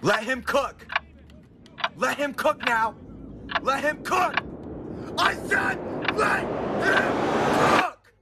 Let him cook! Let him cook now! Let him cook! I said let him cook!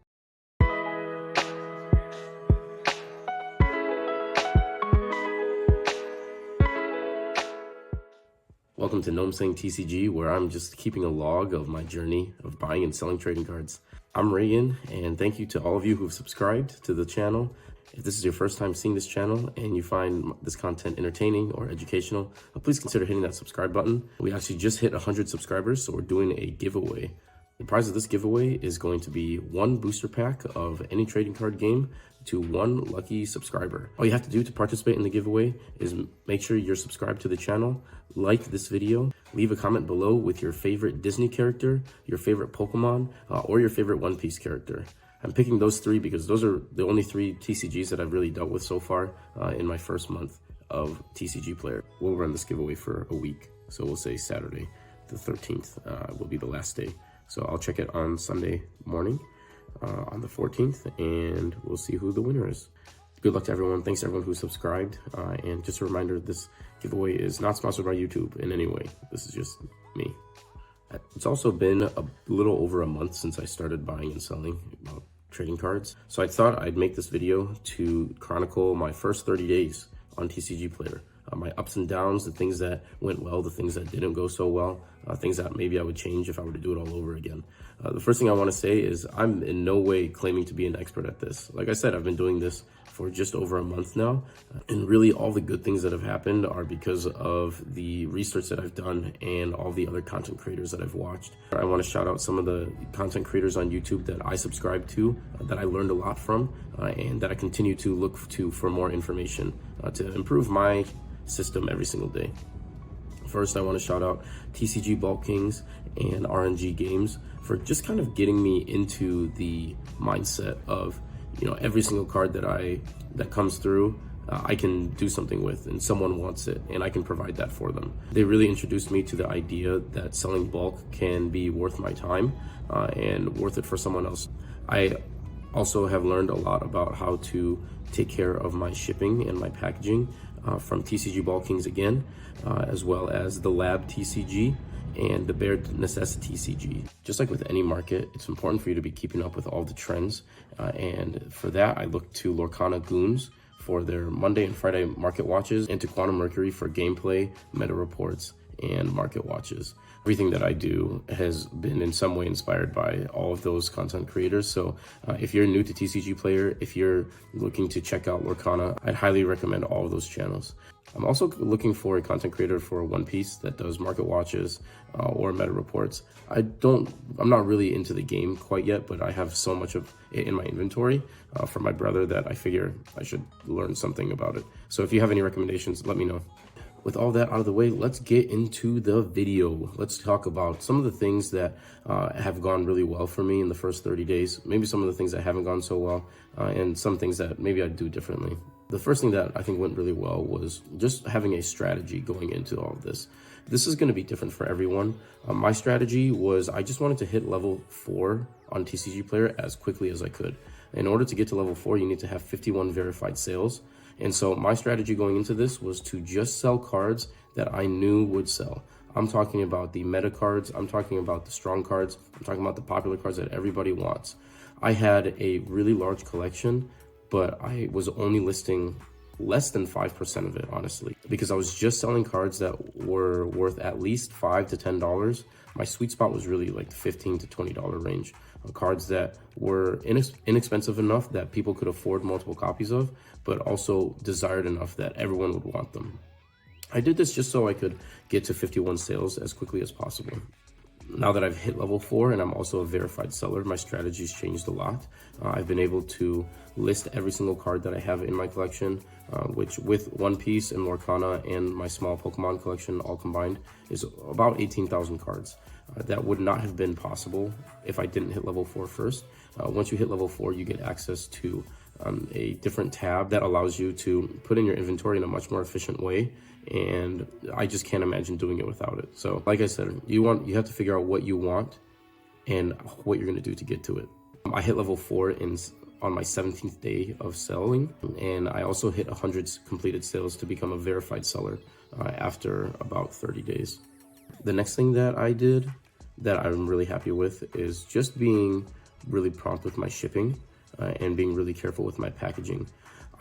Welcome to Gnome Saying TCG, where I'm just keeping a log of my journey of buying and selling trading cards. I'm Reagan, and thank you to all of you who've subscribed to the channel. If this is your first time seeing this channel and you find this content entertaining or educational, please consider hitting that subscribe button. We actually just hit 100 subscribers, so we're doing a giveaway. The prize of this giveaway is going to be one booster pack of any trading card game to one lucky subscriber. All you have to do to participate in the giveaway is make sure you're subscribed to the channel, like this video, leave a comment below with your favorite Disney character, your favorite Pokemon, or your favorite One Piece character. I'm picking those three because those are the only three TCGs that I've really dealt with so far in my first month of TCGPlayer. We'll run this giveaway for a week, so we'll say Saturday the 13th will be the last day. So I'll check it on Sunday morning on the 14th, and we'll see who the winner is. Good luck to everyone. Thanks to everyone who subscribed. And just a reminder, this giveaway is not sponsored by YouTube in any way. This is just me. It's also been a little over a month since I started buying and selling trading cards. So I thought I'd make this video to chronicle my first 30 days on TCGPlayer. My ups and downs, the things that went well, the things that didn't go so well, things that maybe I would change if I were to do it all over again. The first thing I want to say is I'm in no way claiming to be an expert at this. Like I said, I've been doing this for just over a month now, and really all the good things that have happened are because of the research that I've done and all the other content creators that I've watched. I want to shout out some of the content creators on YouTube that I subscribe to, that I learned a lot from, and that I continue to look to for more information to improve my system every single day. First, I want to shout out TCG Bulk Kings and RNG Games for just kind of getting me into the mindset of, you know, every single card that comes through, I can do something with, and someone wants it, and I can provide that for them. They really introduced me to the idea that selling bulk can be worth my time and worth it for someone else. I also have learned a lot about how to take care of my shipping and my packaging from TCG Bulk Kings again, as well as the Lab TCG and the Bare Necessity TCG. Just like with any market, it's important for you to be keeping up with all the trends, and for that I look to Lorcana Goons for their Monday and Friday market watches, and to Quantum Mercury for gameplay, meta reports, and market watches. Everything that I do has been in some way inspired by all of those content creators. So if you're new to TCGPlayer, if you're looking to check out Lorcana, I'd highly recommend all of those channels. I'm also looking for a content creator for One Piece that does market watches or meta reports. I'm not really into the game quite yet, but I have so much of it in my inventory from my brother that I figure I should learn something about it. So if you have any recommendations, let me know. With all that out of the way, let's get into the video. Let's talk about some of the things that have gone really well for me in the first 30 days, maybe some of the things that haven't gone so well, and some things that maybe I'd do differently. The first thing that I think went really well was just having a strategy going into all of this. This is going to be different for everyone. My strategy was I just wanted to hit level 4 on TCGPlayer as quickly as I could. In order to get to level 4, you need to have 51 verified sales. And so my strategy going into this was to just sell cards that I knew would sell. I'm talking about the meta cards, I'm talking about the strong cards, I'm talking about the popular cards that everybody wants. I had a really large collection, but I was only listing less than 5% of it, honestly, because I was just selling cards that were worth at least $5 to $10. My sweet spot was really like the $15 to $20 range. Cards that were inexpensive enough that people could afford multiple copies of, but also desired enough that everyone would want them. I did this just so I could get to 51 sales as quickly as possible. Now that I've hit level 4 and I'm also a verified seller, my strategy's changed a lot. I've been able to list every single card that I have in my collection, which with One Piece and Lorcana and my small Pokemon collection all combined is about 18,000 cards. That would not have been possible if I didn't hit level 4 first. Once you hit level 4, you get access to a different tab that allows you to put in your inventory in a much more efficient way, and I just can't imagine doing it without it. So like I said, you have to figure out what you want and what you're going to do to get to it. I hit level 4 in on my 17th day of selling, and I also hit 100 completed sales to become a verified seller after about 30 days. The next thing that I did that I'm really happy with is just being really prompt with my shipping and being really careful with my packaging.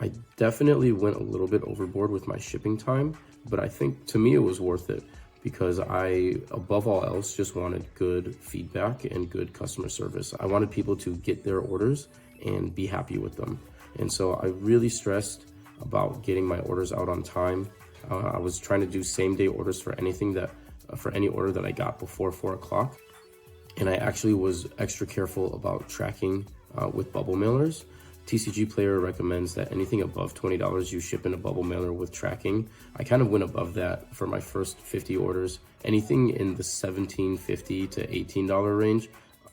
I definitely went a little bit overboard with my shipping time, but I think to me it was worth it because I, above all else, just wanted good feedback and good customer service. I wanted people to get their orders and be happy with them. And so I really stressed about getting my orders out on time. I was trying to do same day orders for anything that, for any order that I got before 4 o'clock. And I actually was extra careful about tracking with bubble mailers. TCGPlayer recommends that anything above $20 you ship in a bubble mailer with tracking. I kind of went above that for my first 50 orders. Anything in the $17.50 to $18 range,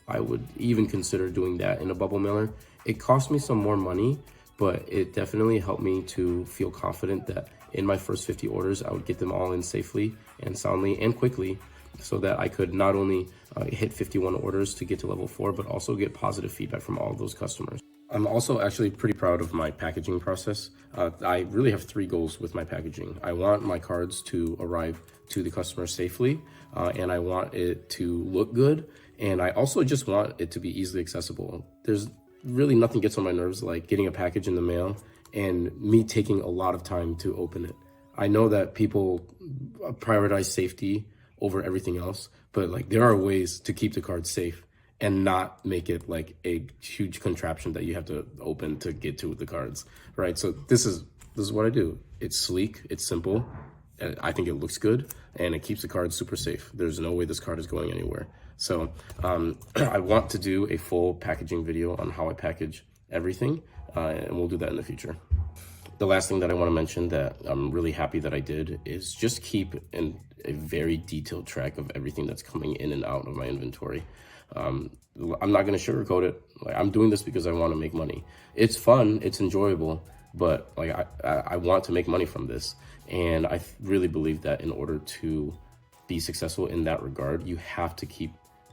I would even consider doing that in a bubble mailer. It cost me some more money, but it definitely helped me to feel confident that in my first 50 orders, I would get them all in safely and soundly and quickly, so that I could not only hit 51 orders to get to level 4, but also get positive feedback from all of those customers. I'm also actually pretty proud of my packaging process. I really have 3 goals with my packaging. I want my cards to arrive to the customer safely, and I want it to look good, and I also just want it to be easily accessible. There's really nothing gets on my nerves like getting a package in the mail and me taking a lot of time to open it. I know that people prioritize safety over everything else, but like there are ways to keep the card safe and not make it like a huge contraption that you have to open to get to the cards, right? So this is what I do. It's sleek, it's simple, and I think it looks good, and it keeps the card super safe. There's no way this card is going anywhere. So I want to do a full packaging video on how I package everything, and we'll do that in the future. The last thing that I want to mention that I'm really happy that I did is just keep a very detailed track of everything that's coming in and out of my inventory. I'm not going to sugarcoat it. Like, I'm doing this because I want to make money. It's fun, it's enjoyable, but like I want to make money from this. And I really believe that in order to be successful in that regard, you have to keep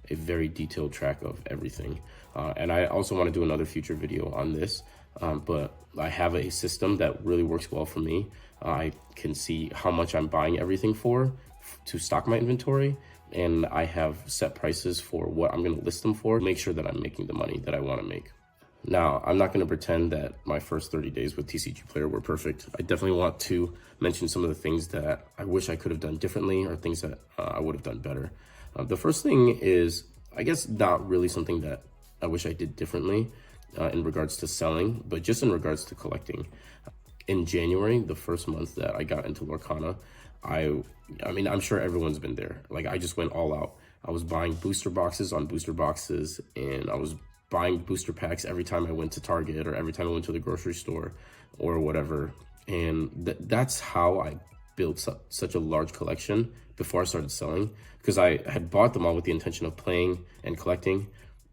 a very detailed track of everything. And I also want to do another future video on this, but I have a system that really works well for me. I can see how much I'm buying everything for to stock my inventory, and I have set prices for what I'm going to list them for, make sure that I'm making the money that I want to make. Now, I'm not going to pretend that my first 30 days with TCGPlayer were perfect. I definitely want to mention some of the things that I wish I could have done differently, or things that I would have done better. The first thing is, I guess, not really something that I wish I did differently in regards to selling, but just in regards to collecting. In January, the first month that I got into Lorcana, I mean, I'm sure everyone's been there. Like, I just went all out. I was buying booster boxes on booster boxes, and I was buying booster packs every time I went to Target or every time I went to the grocery store or whatever. And that's how I built such a large collection before I started selling, because I had bought them all with the intention of playing and collecting.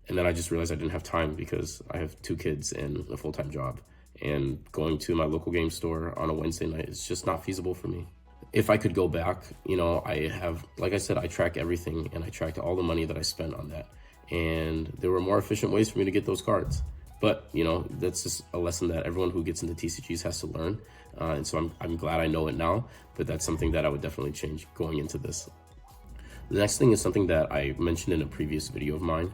And then I just realized I didn't have time because I have 2 kids and a full-time job. And going to my local game store on a Wednesday night is just not feasible for me. If I could go back, you know, I have, like I said, I track everything, and I tracked all the money that I spent on that. And there were more efficient ways for me to get those cards. But, you know, that's just a lesson that everyone who gets into TCGs has to learn. And so I'm glad I know it now, but that's something that I would definitely change going into this. The next thing is something that I mentioned in a previous video of mine,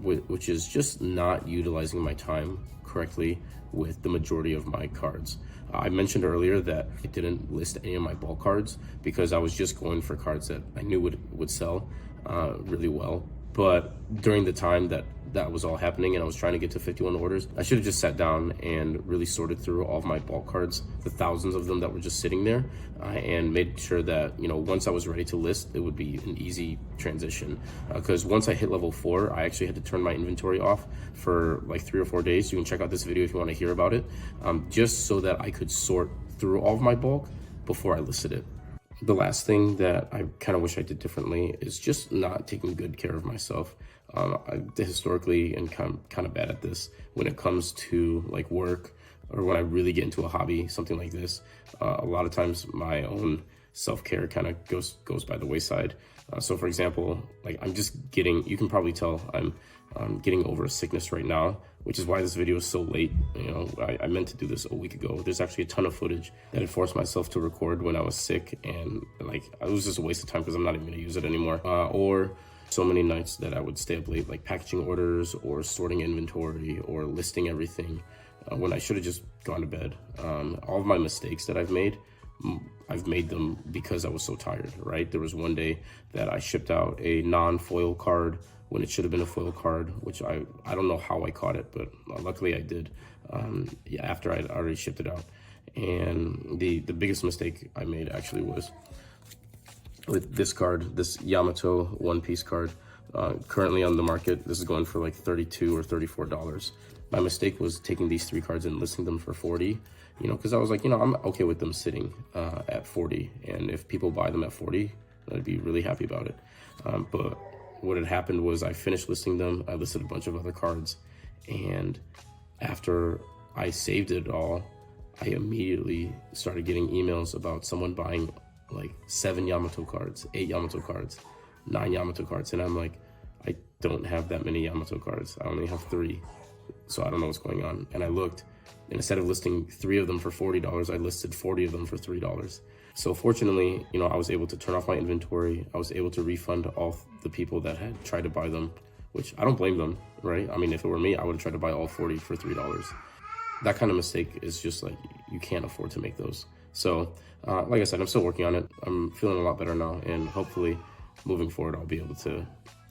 which is just not utilizing my time correctly with the majority of my cards. I mentioned earlier that I didn't list any of my bulk cards because I was just going for cards that I knew would sell really well. But during the time that was all happening and I was trying to get to 51 orders, I should have just sat down and really sorted through all of my bulk cards, the thousands of them that were just sitting there, and made sure that, you know, once I was ready to list, it would be an easy transition. Because once I hit level 4, I actually had to turn my inventory off for like 3 or 4 days. You can check out this video if you want to hear about it, just so that I could sort through all of my bulk before I listed it. The last thing that I kind of wish I did differently is just not taking good care of myself. I historically am kind of bad at this when it comes to like work, or when I really get into a hobby, something like this. A lot of times my own self-care kind of goes by the wayside. So for example, like I'm just getting, you can probably tell I'm getting over a sickness right now. which is why this video is so late. You know, I meant to do this a week ago. There's actually a ton of footage that I forced myself to record when I was sick, and like, it was just a waste of time because I'm not even gonna use it anymore. Or so many nights that I would stay up late, like packaging orders or sorting inventory or listing everything, when I should have just gone to bed. All of my mistakes that I've made them because I was so tired, right? There was one day that I shipped out a non-foil card when it should have been a foil card, which I don't know how I caught it, but luckily I did, yeah, after I'd already shipped it out. And the biggest mistake I made actually was with this card, this Yamato one-piece card, currently on the market. This is going for like $32 or $34. My mistake was taking these 3 cards and listing them for 40, you know, because I was like, you know, I'm okay with them sitting at 40, and if people buy them at 40, I'd be really happy about it. But what had happened was I finished listing them. I listed a bunch of other cards, and after I saved it all, I immediately started getting emails about someone buying like 7 Yamato cards, 8 Yamato cards, 9 Yamato cards, and I'm like, I don't have that many Yamato cards. I only have 3, so I don't know what's going on. And I looked, and instead of listing 3 of them for $40, I listed 40 of them for $3. So fortunately, you know, I was able to turn off my inventory. I was able to refund all the people that had tried to buy them, which I don't blame them, right? I mean, if it were me, I would have tried to buy all 40 for $3. That kind of mistake is just like, you can't afford to make those. So, like I said, I'm still working on it. I'm feeling a lot better now, and hopefully moving forward, I'll be able to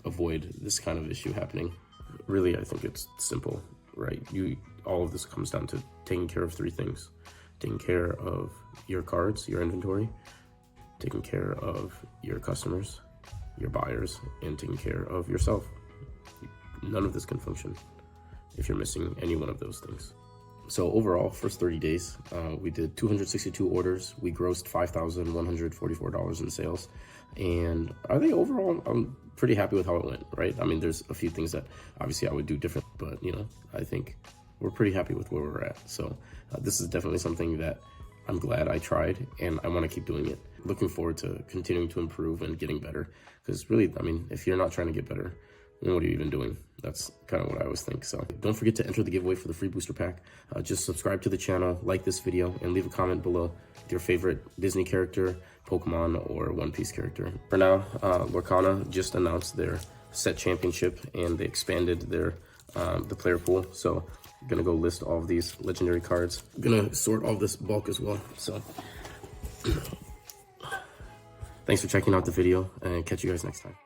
avoid this kind of issue happening. Really, I think it's simple, right? All of this comes down to taking care of 3 things. Taking care of your cards, your inventory, taking care of your customers, your buyers, and taking care of yourself. None of this can function if you're missing any one of those things. So overall, first 30 days, we did 262 orders. We grossed $5,144 in sales. And I think overall, I'm pretty happy with how it went, right? I mean, there's a few things that obviously I would do different, but you know, I think we're pretty happy with where we're at. So this is definitely something that I'm glad I tried, and I want to keep doing it. Looking forward to continuing to improve and getting better, because really, I mean, if you're not trying to get better, then what are you even doing? That's kind of what I always think. So don't forget to enter the giveaway for the free booster pack. Just subscribe to the channel, like this video, and leave a comment below with your favorite Disney character, Pokemon, or One Piece character. For now, Lorcana just announced their set championship, and they expanded their the player pool. So I'm gonna go list all of these legendary cards. I'm gonna sort all this bulk as well. So thanks for checking out the video, and catch you guys next time.